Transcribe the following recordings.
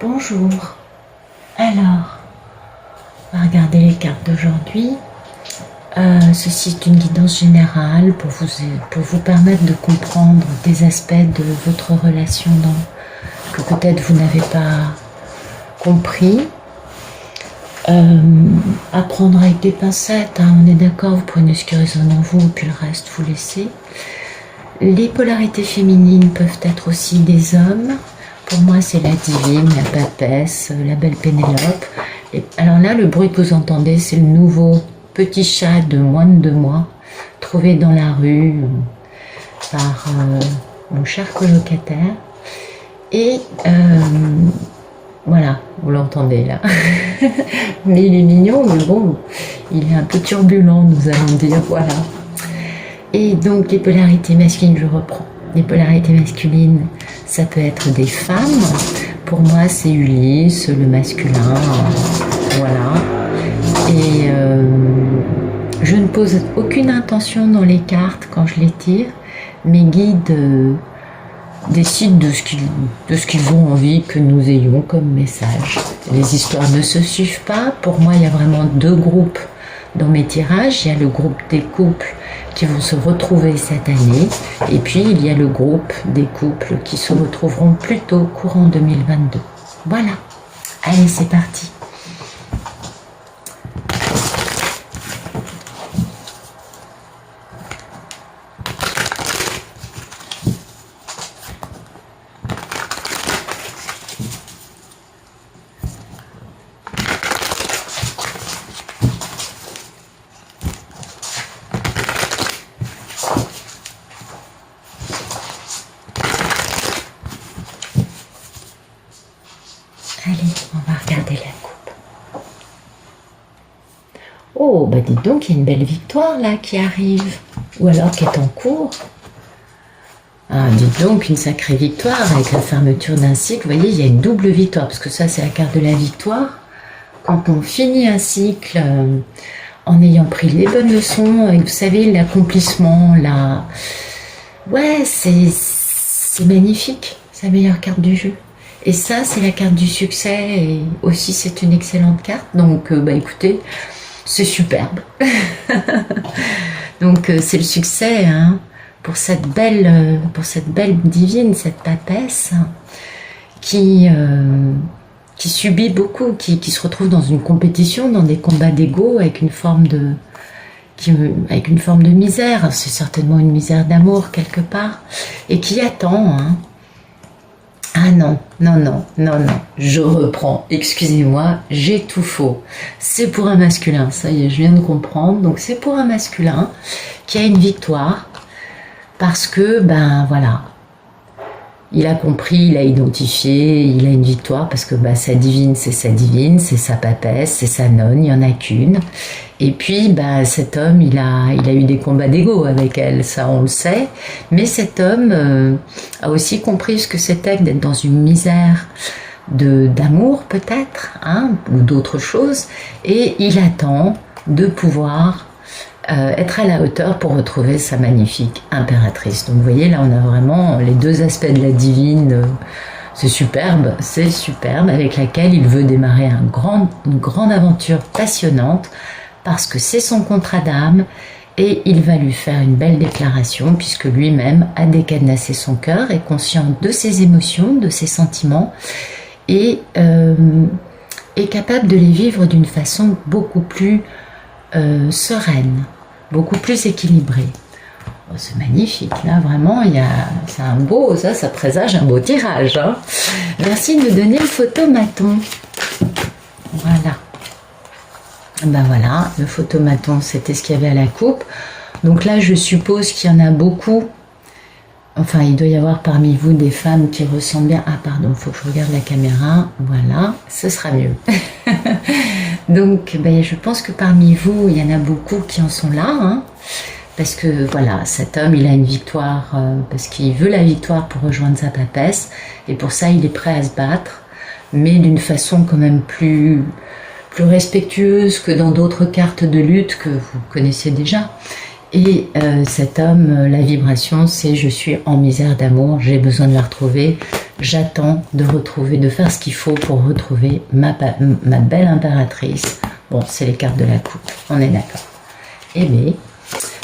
Bonjour, alors, on va regarder les cartes d'aujourd'hui. Ceci est une guidance générale pour vous permettre de comprendre des aspects de votre relation que peut-être vous n'avez pas compris. À prendre avec des pincettes, hein, on est d'accord, vous prenez ce qui résonne en vous, puis le reste vous laissez. Les polarités féminines peuvent être aussi des hommes. Pour moi, c'est la divine, la papesse, la belle Pénélope. Et alors là, le bruit que vous entendez, c'est le nouveau petit chat de moins de 2 mois, trouvé dans la rue par mon cher colocataire. Et voilà, vous l'entendez là. Mais il est mignon, mais bon, il est un peu turbulent, nous allons dire, voilà. Et donc, les polarités masculines, je reprends. Les polarités masculines, ça peut être des femmes. Pour moi, c'est Ulysse, le masculin, voilà. Et je ne pose aucune intention dans les cartes quand je les tire. Mes guides décident de ce qu'ils ont envie que nous ayons comme message. Les histoires ne se suivent pas. Pour moi, il y a vraiment 2 groupes dans mes tirages. Il y a le groupe des couples qui vont se retrouver cette année, et puis il y a le groupe des couples qui se retrouveront plutôt courant 2022. Voilà, allez, c'est parti. Allez, on va regarder la coupe. Oh, bah dites donc, il y a une belle victoire là qui arrive. Ou alors qui est en cours. Ah, dites donc, une sacrée victoire avec la fermeture d'un cycle. Vous voyez, il y a une double victoire, parce que ça, c'est la carte de la victoire. Quand on finit un cycle en ayant pris les bonnes leçons, et vous savez, l'accomplissement, là... Ouais, c'est magnifique. C'est la meilleure carte du jeu. Et ça, c'est la carte du succès, et aussi c'est une excellente carte. Donc, bah écoutez, c'est superbe. Donc, c'est le succès, hein, pour cette belle divine, cette papesse, qui subit beaucoup, qui se retrouve dans une compétition, dans des combats d'ego, avec une forme de misère. C'est certainement une misère d'amour quelque part, et qui attend, hein. Ah non, non, non, non, non, je reprends, excusez-moi, j'ai tout faux. C'est pour un masculin, ça y est, je viens de comprendre. Donc c'est pour un masculin qui a une victoire parce que, ben voilà, il a compris, il a identifié, il a une victoire parce que bah, sa divine, c'est sa papesse, c'est sa nonne, il n'y en a qu'une. Et puis, bah, cet homme, il a eu des combats d'ego avec elle, ça on le sait. Mais cet homme a aussi compris ce que c'était d'être dans une misère d'amour peut-être, hein, ou d'autres choses. Et il attend de pouvoir être à la hauteur pour retrouver sa magnifique impératrice. Donc vous voyez, là on a vraiment les 2 aspects de la divine. C'est superbe, avec laquelle il veut démarrer une grande aventure passionnante, parce que c'est son contrat d'âme, et il va lui faire une belle déclaration, puisque lui-même a décadenassé son cœur, est conscient de ses émotions, de ses sentiments, et est capable de les vivre d'une façon beaucoup plus sereine, beaucoup plus équilibrée. Oh, c'est magnifique, là vraiment, c'est un beau, ça présage un beau tirage, hein. Merci de me donner le photomaton. Voilà. Ben voilà, le photomaton, c'était ce qu'il y avait à la coupe. Donc là, je suppose qu'il y en a beaucoup. Enfin, il doit y avoir parmi vous des femmes qui ressemblent bien. Ah, pardon, il faut que je regarde la caméra. Voilà, ce sera mieux. Donc, ben, je pense que parmi vous, il y en a beaucoup qui en sont là, hein, parce que voilà, cet homme, il a une victoire, parce qu'il veut la victoire pour rejoindre sa papesse, et pour ça, il est prêt à se battre, mais d'une façon quand même plus respectueuse que dans d'autres cartes de lutte que vous connaissez déjà. Et cet homme, la vibration, c'est je suis en misère d'amour, j'ai besoin de la retrouver, j'attends de retrouver, de faire ce qu'il faut pour retrouver ma belle impératrice. Bon, c'est les cartes de la coupe, on est d'accord. Eh bien,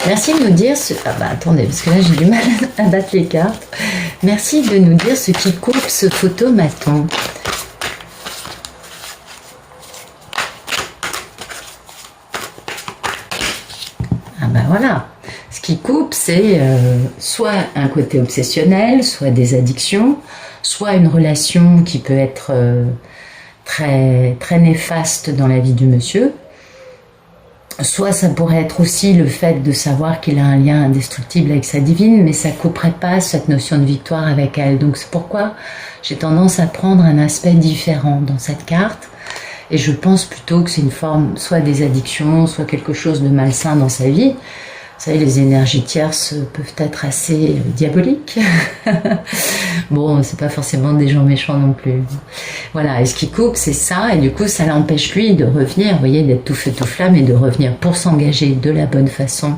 merci de nous dire ce... Ah bah attendez, parce que là j'ai du mal à battre les cartes. Merci de nous dire ce qui coupe ce photomaton. Ah bah voilà. Ce qui coupe, c'est soit un côté obsessionnel, soit des addictions, soit une relation qui peut être très, très néfaste dans la vie du monsieur. Soit ça pourrait être aussi le fait de savoir qu'il a un lien indestructible avec sa divine, mais ça ne couperait pas cette notion de victoire avec elle. Donc c'est pourquoi j'ai tendance à prendre un aspect différent dans cette carte. Et je pense plutôt que c'est une forme, soit des addictions, soit quelque chose de malsain dans sa vie. Vous savez, les énergies tierces peuvent être assez diaboliques. Bon, c'est pas forcément des gens méchants non plus. Voilà, et ce qui coupe, c'est ça, et du coup, ça l'empêche lui de revenir, vous voyez, d'être tout feu tout flamme et de revenir pour s'engager de la bonne façon,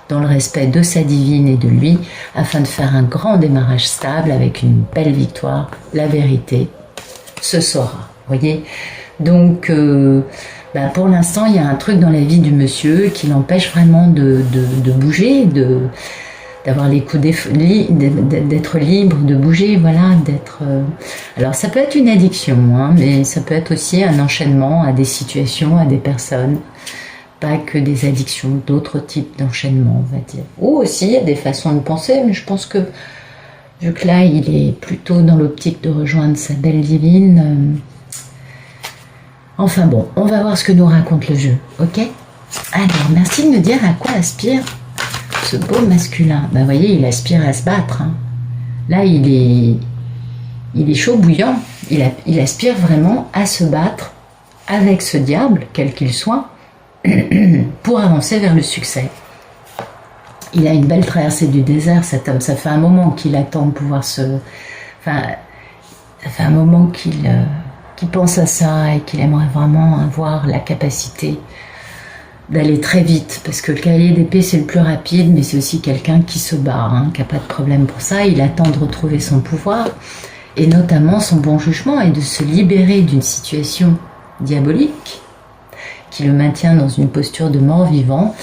dans le respect de sa divine et de lui, afin de faire un grand démarrage stable avec une belle victoire. La vérité se saura, vous voyez. Donc, pour l'instant, il y a un truc dans la vie du monsieur qui l'empêche vraiment de bouger, d'avoir les coups d'être libre, de bouger, voilà, d'être... Alors, ça peut être une addiction, hein, mais ça peut être aussi un enchaînement à des situations, à des personnes. Pas que des addictions, d'autres types d'enchaînements, on va dire. Ou aussi, il y a des façons de penser, mais je pense que, vu que là, il est plutôt dans l'optique de rejoindre sa belle divine... Enfin bon, on va voir ce que nous raconte le jeu, ok? Alors, merci de me dire à quoi aspire ce beau masculin. Ben, vous voyez, il aspire à se battre. Hein. Là, il est chaud bouillant. Il aspire vraiment à se battre avec ce diable, quel qu'il soit, pour avancer vers le succès. Il a une belle traversée du désert, cet homme. Ça fait un moment qu'il attend de pouvoir se... Enfin, ça fait un moment qu'il pense à ça et qu'il aimerait vraiment avoir la capacité d'aller très vite, parce que le cavalier d'épée c'est le plus rapide, mais c'est aussi quelqu'un qui se bat, hein, qui n'a pas de problème pour ça. Il attend de retrouver son pouvoir et notamment son bon jugement et de se libérer d'une situation diabolique qui le maintient dans une posture de mort-vivant,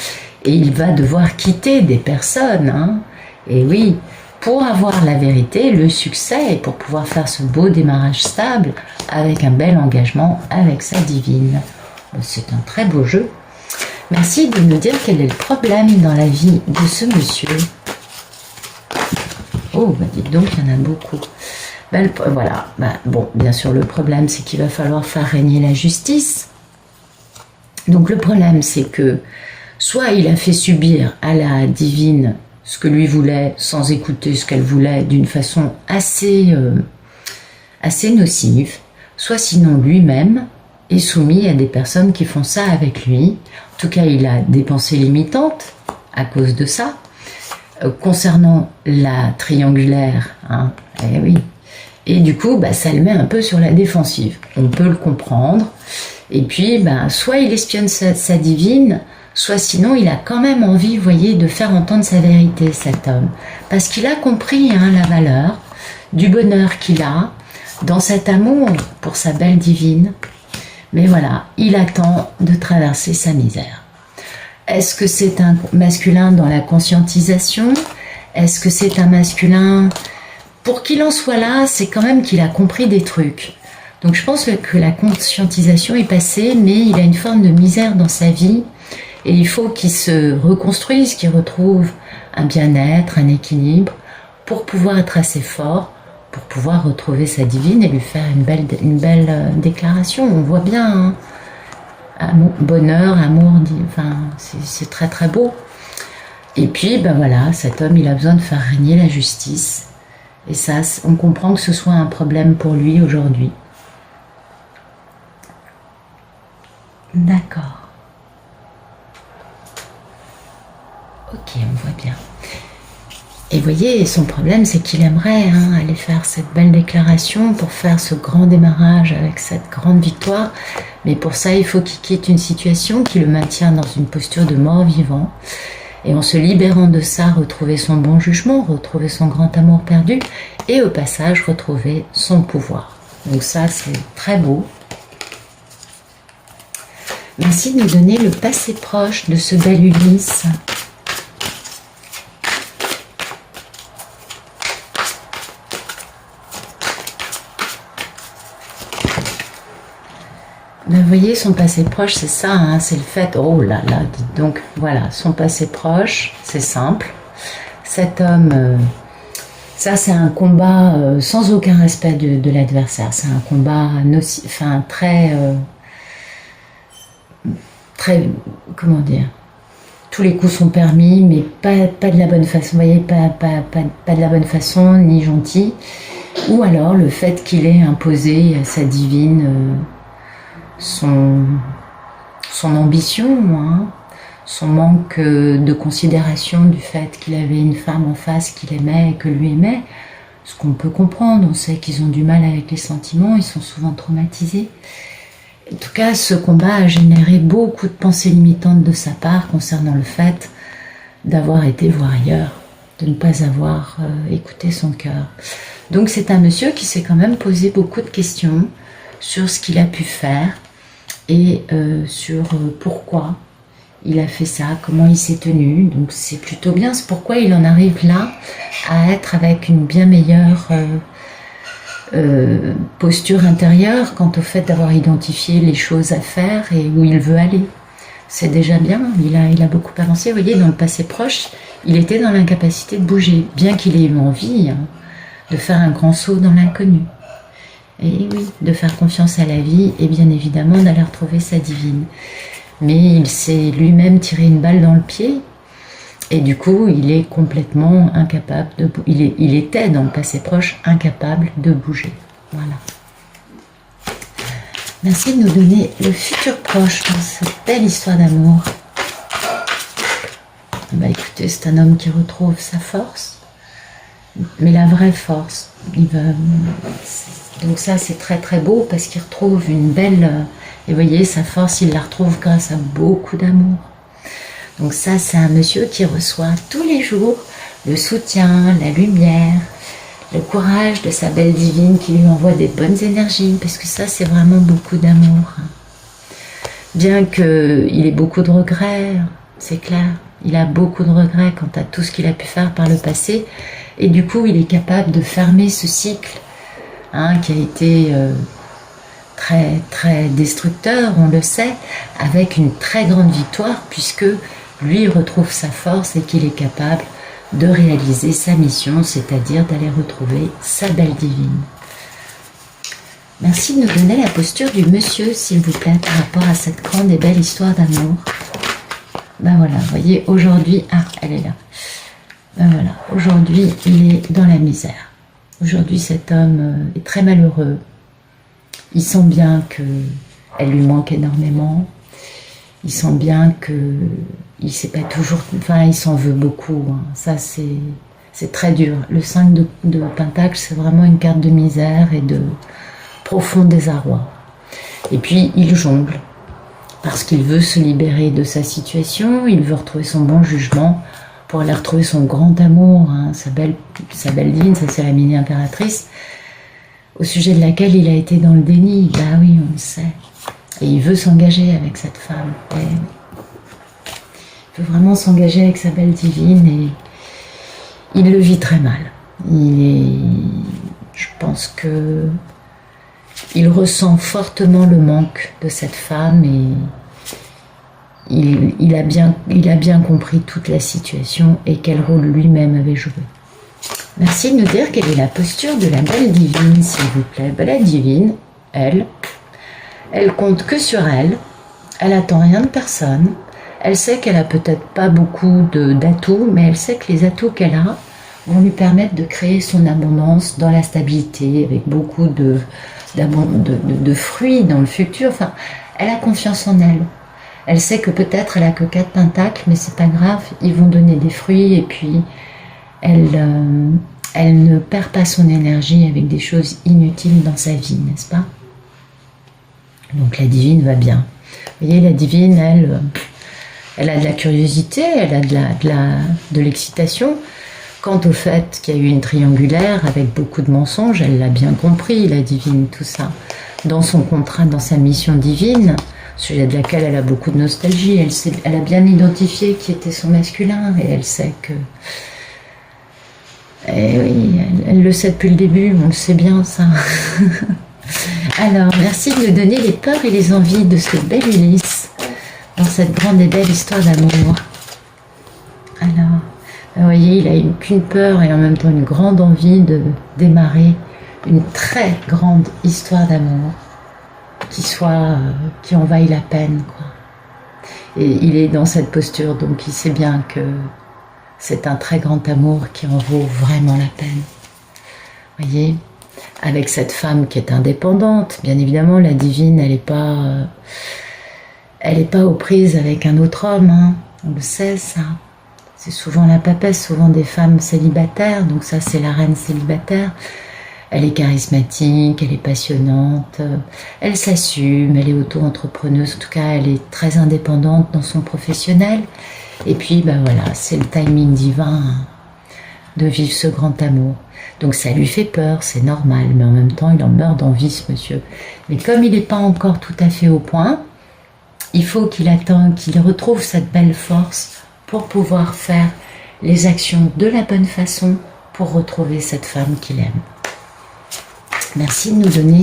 et il va devoir quitter des personnes, hein, et oui, pour avoir la vérité, le succès, et pour pouvoir faire ce beau démarrage stable avec un bel engagement avec sa divine. C'est un très beau jeu. Merci de nous dire quel est le problème dans la vie de ce monsieur. Oh, bah dites donc, il y en a beaucoup. Voilà, bon, bien sûr, le problème, c'est qu'il va falloir faire régner la justice. Donc le problème, c'est que soit il a fait subir à la divine ce que lui voulait, sans écouter ce qu'elle voulait, d'une façon assez nocive, soit sinon lui-même est soumis à des personnes qui font ça avec lui. En tout cas, il a des pensées limitantes à cause de ça. Concernant la triangulaire, hein, eh oui. Et du coup, ça le met un peu sur la défensive. On peut le comprendre. Et puis, soit il espionne sa divine, soit sinon il a quand même envie, vous voyez, de faire entendre sa vérité, cet homme. Parce qu'il a compris, hein, la valeur du bonheur qu'il a dans cet amour pour sa belle divine. Mais voilà, il attend de traverser sa misère. Est-ce que c'est un masculin dans la conscientisation? Est-ce que c'est un masculin... Pour qu'il en soit là, c'est quand même qu'il a compris des trucs. Donc je pense que la conscientisation est passée, mais il a une forme de misère dans sa vie. Et il faut qu'il se reconstruise, qu'il retrouve un bien-être, un équilibre, pour pouvoir être assez fort, pour pouvoir retrouver sa divine et lui faire une belle déclaration. On voit bien, hein, bonheur, amour, enfin, c'est très très beau. Et puis, voilà, cet homme, il a besoin de faire régner la justice. Et ça, on comprend que ce soit un problème pour lui aujourd'hui. D'accord. Ok, on voit bien. Et vous voyez, son problème, c'est qu'il aimerait, hein, aller faire cette belle déclaration pour faire ce grand démarrage avec cette grande victoire. Mais pour ça, il faut qu'il quitte une situation qui le maintient dans une posture de mort-vivant. et en se libérant de ça, retrouver son bon jugement, retrouver son grand amour perdu, et au passage, retrouver son pouvoir. Donc ça, c'est très beau. Merci de nous donner le passé proche de ce bel Ulysse. Ben, vous voyez, son passé proche, c'est ça, hein, c'est le fait, oh là là, dites donc, voilà, son passé proche, c'est simple. Cet homme, ça c'est un combat sans aucun respect de l'adversaire, c'est un combat très, comment dire, tous les coups sont permis, mais pas de la bonne façon, vous voyez, pas de la bonne façon, ni gentil, ou alors le fait qu'il ait imposé à sa divine son ambition, hein, son manque de considération du fait qu'il avait une femme en face qu'il aimait et que lui aimait, ce qu'on peut comprendre, on sait qu'ils ont du mal avec les sentiments, ils sont souvent traumatisés. En tout cas, ce combat a généré beaucoup de pensées limitantes de sa part concernant le fait d'avoir été voir ailleurs, de ne pas avoir écouté son cœur. Donc c'est un monsieur qui s'est quand même posé beaucoup de questions sur ce qu'il a pu faire et sur pourquoi il a fait ça, comment il s'est tenu. Donc c'est plutôt bien, c'est pourquoi il en arrive là à être avec une bien meilleure posture intérieure quant au fait d'avoir identifié les choses à faire et où il veut aller. C'est déjà bien, il a beaucoup avancé. Vous voyez, dans le passé proche, il était dans l'incapacité de bouger, bien qu'il ait eu envie de faire un grand saut dans l'inconnu. Et oui, de faire confiance à la vie et bien évidemment d'aller retrouver sa divine. Mais il s'est lui-même tiré une balle dans le pied et du coup il est complètement incapable de il était dans le passé proche incapable de bouger. Voilà. Merci de nous donner le futur proche dans cette belle histoire d'amour. Bah écoutez, c'est un homme qui retrouve sa force, mais la vraie force. Donc ça c'est très très beau parce qu'il retrouve une belle... Et vous voyez, sa force, il la retrouve grâce à beaucoup d'amour. Donc ça, c'est un monsieur qui reçoit tous les jours le soutien, la lumière, le courage de sa belle divine qui lui envoie des bonnes énergies, parce que ça, c'est vraiment beaucoup d'amour. Bien qu'il ait beaucoup de regrets, c'est clair, il a beaucoup de regrets quant à tout ce qu'il a pu faire par le passé, et du coup, il est capable de fermer ce cycle qui a été... très très destructeur, on le sait, avec une très grande victoire puisque lui retrouve sa force et qu'il est capable de réaliser sa mission, c'est-à-dire d'aller retrouver sa belle divine. Merci de nous donner la posture du monsieur, s'il vous plaît, par rapport à cette grande et belle histoire d'amour. Ben voilà, vous voyez, aujourd'hui, elle est là. Ben voilà, aujourd'hui, il est dans la misère. Aujourd'hui, cet homme est très malheureux. Il sent bien qu'elle lui manque énormément. Il sent bien qu'il sait pas toujours... Enfin, il s'en veut beaucoup. Ça, c'est très dur. Le 5 de Pentacle, c'est vraiment une carte de misère et de profond désarroi. Et puis, il jongle. Parce qu'il veut se libérer de sa situation. Il veut retrouver son bon jugement pour aller retrouver son grand amour. Sa belle divine, ça c'est la mini-impératrice. Au sujet de laquelle il a été dans le déni, bah oui, on le sait. Et il veut s'engager avec cette femme. Il veut vraiment s'engager avec sa belle divine et il le vit très mal. Je pense que il ressent fortement le manque de cette femme et il a bien compris toute la situation et quel rôle lui-même avait joué. Merci de nous dire quelle est la posture de la belle divine, s'il vous plaît. La divine, elle compte que sur elle. Elle attend rien de personne. Elle sait qu'elle a peut-être pas beaucoup d'atouts, mais elle sait que les atouts qu'elle a vont lui permettre de créer son abondance dans la stabilité, avec beaucoup de fruits dans le futur. Enfin, elle a confiance en elle. Elle sait que peut-être elle a que 4 pentacles, mais c'est pas grave, ils vont donner des fruits et puis elle ne perd pas son énergie avec des choses inutiles dans sa vie, n'est-ce pas? Donc la divine va bien. Vous voyez, la divine, Elle a de la curiosité, elle a de l'excitation. Quant au fait qu'il y a eu une triangulaire avec beaucoup de mensonges, elle l'a bien compris, la divine, tout ça. Dans son contrat, dans sa mission divine, sujet de laquelle elle a beaucoup de nostalgie, elle a bien identifié qui était son masculin et elle sait que... Et oui, elle le sait depuis le début, on le sait bien ça. Alors, merci de me donner les peurs et les envies de ce bel Ulysse dans cette grande et belle histoire d'amour. Alors, vous voyez, il a qu'une peur et en même temps une grande envie de démarrer une très grande histoire d'amour qui en vaille la peine, quoi. Et il est dans cette posture, donc il sait bien que c'est un très grand amour qui en vaut vraiment la peine. Vous voyez, avec cette femme qui est indépendante, bien évidemment, la divine, elle n'est pas aux prises avec un autre homme, hein. On le sait, ça. C'est souvent la papesse, souvent des femmes célibataires, donc ça, c'est la reine célibataire. Elle est charismatique, elle est passionnante, elle s'assume, elle est auto-entrepreneuse, en tout cas, elle est très indépendante dans son professionnel. Et puis, ben voilà, c'est le timing divin de vivre ce grand amour. Donc ça lui fait peur, c'est normal, mais en même temps, il en meurt d'envie, ce monsieur. Mais comme il n'est pas encore tout à fait au point, il faut qu'il retrouve cette belle force pour pouvoir faire les actions de la bonne façon pour retrouver cette femme qu'il aime. Merci de nous donner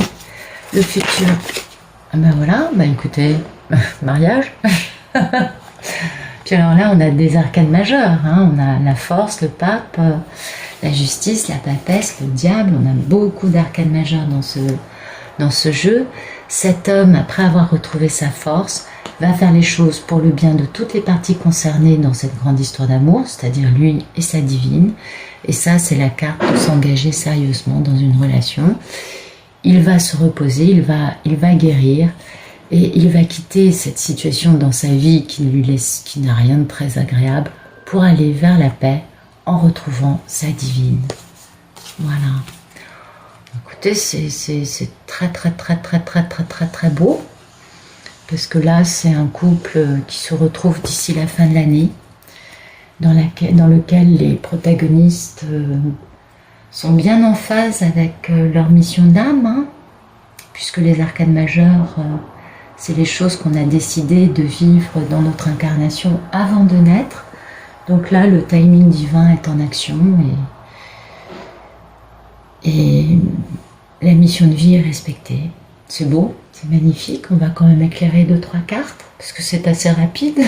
le futur. Ah ben voilà, ben écoutez, mariage. Puis alors là, on a des arcanes majeures, hein. On a la force, le pape, la justice, la papesse, le diable. On a beaucoup d'arcanes majeures dans ce jeu. Cet homme, après avoir retrouvé sa force, va faire les choses pour le bien de toutes les parties concernées dans cette grande histoire d'amour, c'est-à-dire lui et sa divine. Et ça, c'est la carte de s'engager sérieusement dans une relation. Il va se reposer, il va guérir et il va quitter cette situation dans sa vie qui n'a rien de très agréable pour aller vers la paix en retrouvant sa divine. Voilà. Écoutez, c'est très très très très très très très très beau parce que là, c'est un couple qui se retrouve d'ici la fin de l'année, dans lequel les protagonistes sont bien en phase avec leur mission d'âme, hein, puisque les arcanes majeures, c'est les choses qu'on a décidé de vivre dans notre incarnation avant de naître. Donc là, le timing divin est en action et la mission de vie est respectée. C'est beau, c'est magnifique. On va quand même éclairer 2-3 cartes, parce que c'est assez rapide.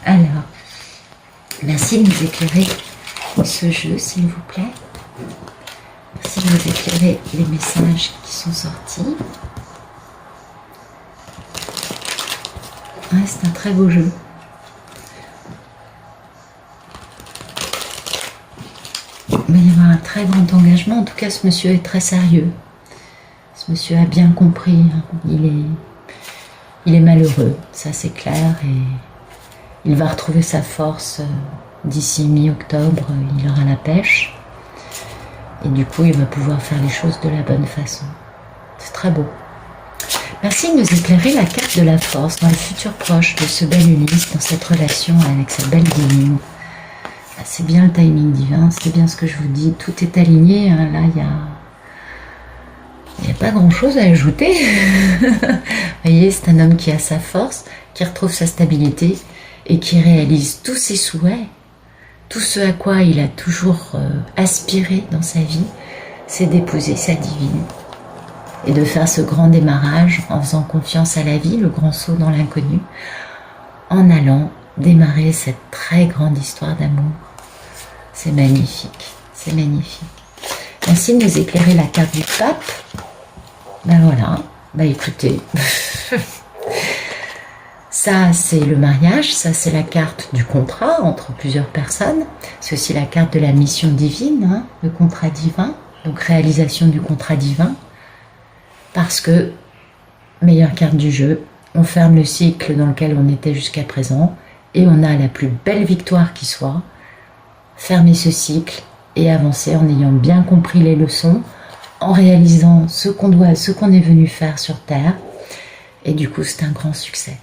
Alors, merci de nous éclairer ce jeu, s'il vous plaît. Merci de nous éclairer les messages qui sont sortis. Ouais, c'est un très beau jeu. Il va y avoir un très grand engagement. En tout cas, ce monsieur est très sérieux. Ce monsieur a bien compris. Il est malheureux, ça c'est clair. Et il va retrouver sa force d'ici mi-octobre. Il aura la pêche. Et du coup, il va pouvoir faire les choses de la bonne façon. C'est très beau. Merci de nous éclairer la carte de la force dans le futur proche de ce bel Ulysse, dans cette relation avec sa belle divine. C'est bien le timing divin, c'est bien ce que je vous dis. Tout est aligné, hein. Là, il n'y a pas grand-chose à ajouter. Vous voyez, c'est un homme qui a sa force, qui retrouve sa stabilité et qui réalise tous ses souhaits. Tout ce à quoi il a toujours aspiré dans sa vie, c'est d'épouser sa divine. Et de faire ce grand démarrage en faisant confiance à la vie, le grand saut dans l'inconnu, en allant démarrer cette très grande histoire d'amour. C'est magnifique, c'est magnifique. Merci de nous éclairer la carte du pape. Ben voilà, ben écoutez, ça c'est le mariage, ça c'est la carte du contrat entre plusieurs personnes. C'est aussi la carte de la mission divine, hein, le contrat divin, donc réalisation du contrat divin. Parce que, meilleure carte du jeu, on ferme le cycle dans lequel on était jusqu'à présent et on a la plus belle victoire qui soit, fermer ce cycle et avancer en ayant bien compris les leçons, en réalisant ce qu'on est venu faire sur Terre. Et du coup, c'est un grand succès.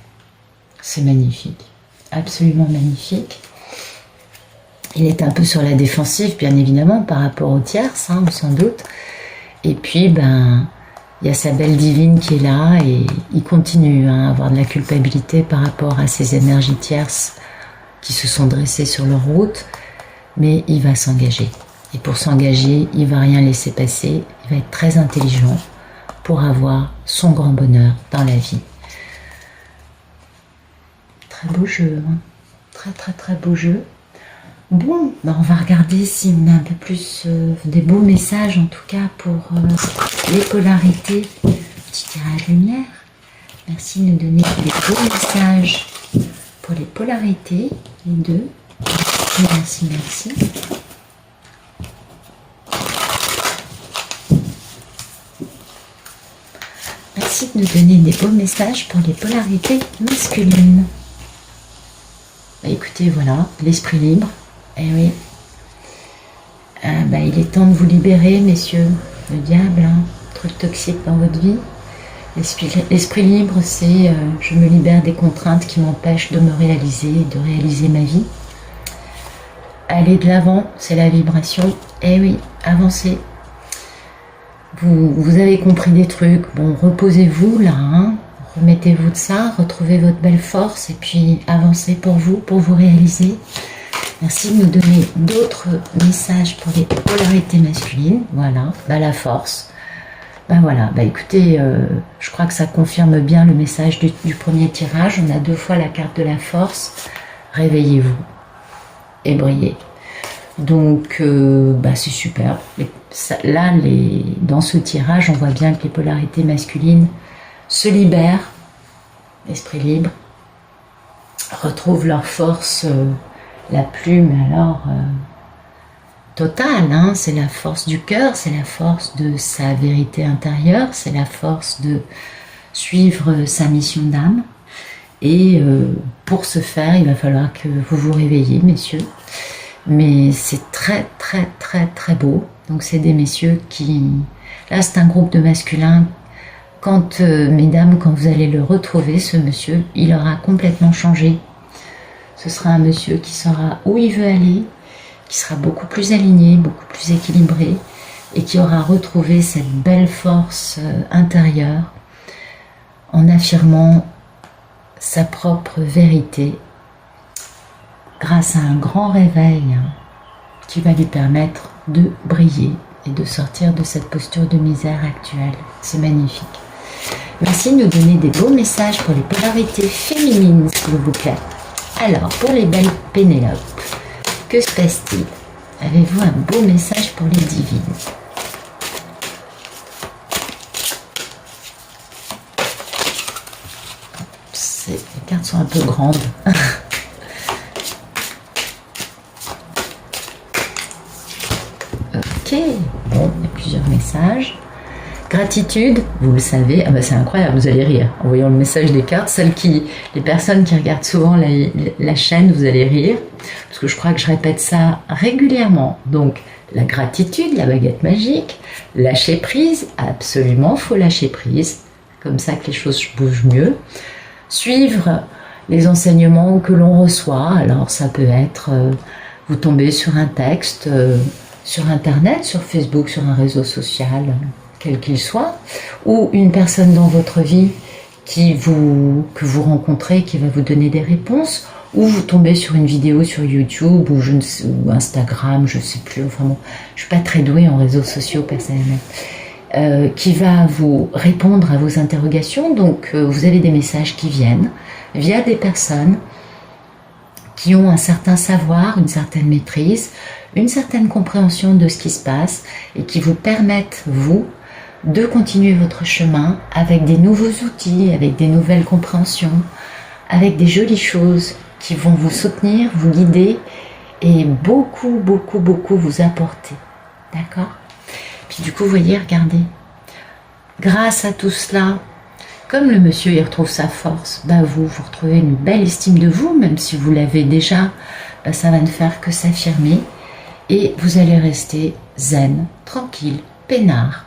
C'est magnifique, absolument magnifique. Il est un peu sur la défensive, bien évidemment, par rapport aux tierces, hein, sans doute. Et puis, ben, il y a sa belle divine qui est là et il continue à avoir de la culpabilité par rapport à ces énergies tierces qui se sont dressées sur leur route. Mais il va s'engager. Et pour s'engager, il va rien laisser passer. Il va être très intelligent pour avoir son grand bonheur dans la vie. Très beau jeu, hein. Très très très beau jeu. Bon, ben on va regarder si on a un peu plus des beaux messages, en tout cas pour les polarités. Petit tirage lumière. Merci de nous donner des beaux messages pour les polarités, les deux. Merci, merci. Merci de nous donner des beaux messages pour les polarités masculines. Bah, écoutez, voilà, l'esprit libre. Eh oui. Bah, il est temps de vous libérer, messieurs. Le diable, hein, truc toxique dans votre vie. L'esprit libre, c'est je me libère des contraintes qui m'empêchent de me réaliser et de réaliser ma vie. Aller de l'avant, c'est la vibration. Eh oui, avancez. Vous avez compris des trucs. Bon, reposez-vous là, hein. Remettez-vous de ça, retrouvez votre belle force et puis avancez pour vous réaliser. Merci de nous donner d'autres messages pour les polarités masculines. Voilà, bah, la force. Bah voilà, bah écoutez, je crois que ça confirme bien le message du premier tirage. On a 2 fois la carte de la force. Réveillez-vous et brillez. Donc, bah c'est super. Là, dans ce tirage, on voit bien que les polarités masculines se libèrent, esprit libre, retrouvent leur force la plus, mais alors totale, hein. C'est la force du cœur, c'est la force de sa vérité intérieure, c'est la force de suivre sa mission d'âme. Et pour ce faire, il va falloir que vous vous réveillez, messieurs. Mais c'est très très très très beau. Donc c'est des messieurs qui... Là c'est un groupe de masculins. Quand, mesdames, quand vous allez le retrouver, ce monsieur, il aura complètement changé. Ce sera un monsieur qui saura où il veut aller, qui sera beaucoup plus aligné, beaucoup plus équilibré, et qui aura retrouvé cette belle force intérieure en affirmant sa propre vérité grâce à un grand réveil qui va lui permettre de briller et de sortir de cette posture de misère actuelle. C'est magnifique. Merci de nous donner des beaux messages pour les polarités féminines, s'il vous plaît. Alors, pour les belles Pénélope, que se passe-t-il? Avez-vous un beau message pour les divines? Les cartes sont un peu grandes. Ok, bon, il y a plusieurs messages. Gratitude, vous le savez, ah bah c'est incroyable, vous allez rire en voyant le message des cartes. Les personnes qui regardent souvent la chaîne, vous allez rire, parce que je crois que je répète ça régulièrement. Donc, la gratitude, la baguette magique, lâcher prise, absolument, faut lâcher prise, comme ça que les choses bougent mieux. Suivre les enseignements que l'on reçoit, alors ça peut être, vous tombez sur un texte, sur internet, sur Facebook, sur un réseau social, quel qu'il soit, ou une personne dans votre vie que vous rencontrez, qui va vous donner des réponses, ou vous tombez sur une vidéo sur YouTube ou Instagram, je ne sais plus, enfin bon, je ne suis pas très douée en réseaux sociaux personnellement, qui va vous répondre à vos interrogations. Donc vous avez des messages qui viennent via des personnes qui ont un certain savoir, une certaine maîtrise, une certaine compréhension de ce qui se passe et qui vous permettent, vous, de continuer votre chemin avec des nouveaux outils, avec des nouvelles compréhensions, avec des jolies choses qui vont vous soutenir, vous guider et beaucoup, beaucoup, beaucoup vous apporter. D'accord? Puis du coup, vous voyez, regardez, grâce à tout cela, comme le monsieur il retrouve sa force, bah vous retrouvez une belle estime de vous, même si vous l'avez déjà, bah ça va ne faire que s'affirmer et vous allez rester zen, tranquille, peinard,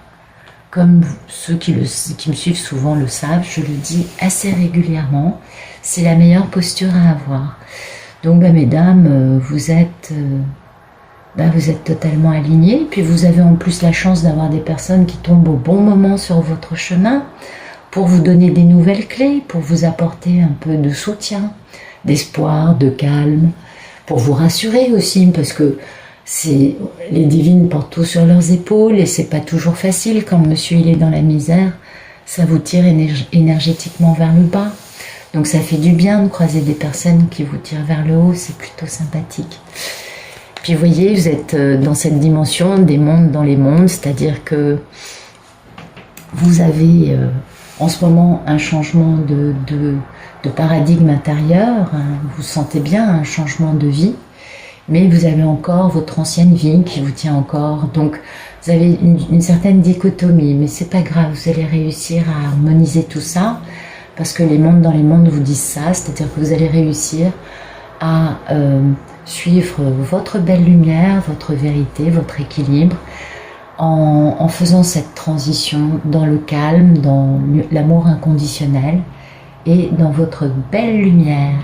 comme ceux qui me suivent souvent le savent, je le dis assez régulièrement, c'est la meilleure posture à avoir. Donc mesdames, vous êtes totalement alignées, puis vous avez en plus la chance d'avoir des personnes qui tombent au bon moment sur votre chemin pour vous donner des nouvelles clés, pour vous apporter un peu de soutien, d'espoir, de calme, pour vous rassurer aussi, parce que les divines portent tout sur leurs épaules et c'est pas toujours facile quand monsieur il est dans la misère, ça vous tire énergétiquement vers le bas. Donc ça fait du bien de croiser des personnes qui vous tirent vers le haut, c'est plutôt sympathique. Puis vous voyez, vous êtes dans cette dimension des mondes dans les mondes, c'est-à-dire que vous avez en ce moment un changement de paradigme intérieur, hein, vous sentez bien un changement de vie, mais vous avez encore votre ancienne vie qui vous tient encore, donc vous avez une certaine dichotomie, mais c'est pas grave, vous allez réussir à harmoniser tout ça, parce que les mondes dans les mondes vous disent ça, c'est-à-dire que vous allez réussir à suivre votre belle lumière, votre vérité, votre équilibre, en faisant cette transition dans le calme, dans l'amour inconditionnel et dans votre belle lumière.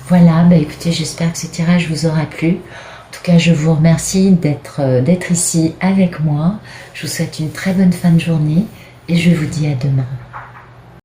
Voilà, écoutez, j'espère que ce tirage vous aura plu. En tout cas, je vous remercie d'être ici avec moi. Je vous souhaite une très bonne fin de journée et je vous dis à demain.